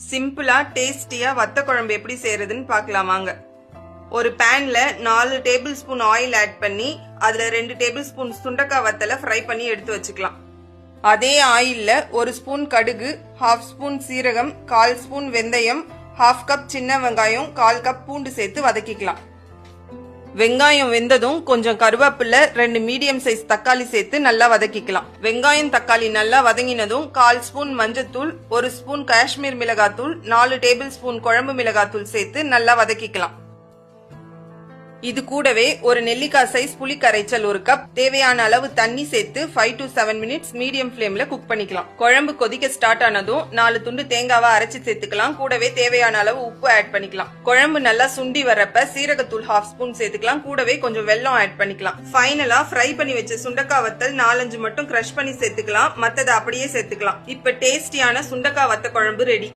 சிம்பிளா டேஸ்டியா வத்த குழம்பு எப்படி செய்யறதுன்னு பார்க்கலாம் வாங்க. ஒரு பேன்ல 4 டேபிள் ஸ்பூன் ஆயில் ஆட் பண்ணி அதுல 2 டேபிள் ஸ்பூன் சுண்டக்காய் வத்தலை ஃப்ரை பண்ணி எடுத்து வச்சுக்கலாம். அதே ஆயில்ல 1 ஸ்பூன் கடுகு, 1/2 ஸ்பூன் சீரகம், 1/4 ஸ்பூன் வெந்தயம், 1/2 கப் சின்ன வெங்காயம், 1/4 கப் பூண்டு சேர்த்து வதக்கிக்கலாம். வெங்காயம் வெந்ததும் கொஞ்சம் கருவேப்பிலை, 2 மீடியம் சைஸ் தக்காளி சேர்த்து நல்லா வதக்கிக்கலாம். வெங்காயம் தக்காளி நல்லா வதங்கினதும் 1/4 ஸ்பூன் மஞ்சத்தூள், 1 ஸ்பூன் காஷ்மீர் மிளகாத்தூள், 4 டேபிள் ஸ்பூன் குழம்பு மிளகாத்தூள் சேர்த்து நல்லா வதக்கிக்கலாம். இது கூடவே ஒரு நெல்லிக்காய் சைஸ் புளி கரைச்சல் 1 கப், தேவையான அளவு தண்ணி சேர்த்து 5 to 7 மினிட்ஸ் மீடியம் ஃபிளேம்ல குக் பண்ணிக்கலாம். குழம்பு கொதிக்க ஸ்டார்ட் ஆனதும் 4 துண்டு தேங்காவை அரைச்சி சேர்த்துக்கலாம். கூடவே தேவையான அளவு உப்பு ஆட் பண்ணிக்கலாம். குழம்பு நல்லா சுண்டி வர்றப்ப சீரகத்தூள் 1/2 ஸ்பூன் சேர்த்துக்கலாம். கூடவே கொஞ்சம் வெல்லம் ஆட் பண்ணிக்கலாம். ஃபைனலா ஃப்ரை பண்ணி வச்ச சுண்டக்காய் வத்தல் 4-5 மட்டும் கிரஷ் பண்ணி சேர்த்துக்கலாம். மத்ததை அப்படியே சேர்த்துக்கலாம். இப்ப டேஸ்டியான சுண்டக்காய் வத்த குழம்பு ரெடி.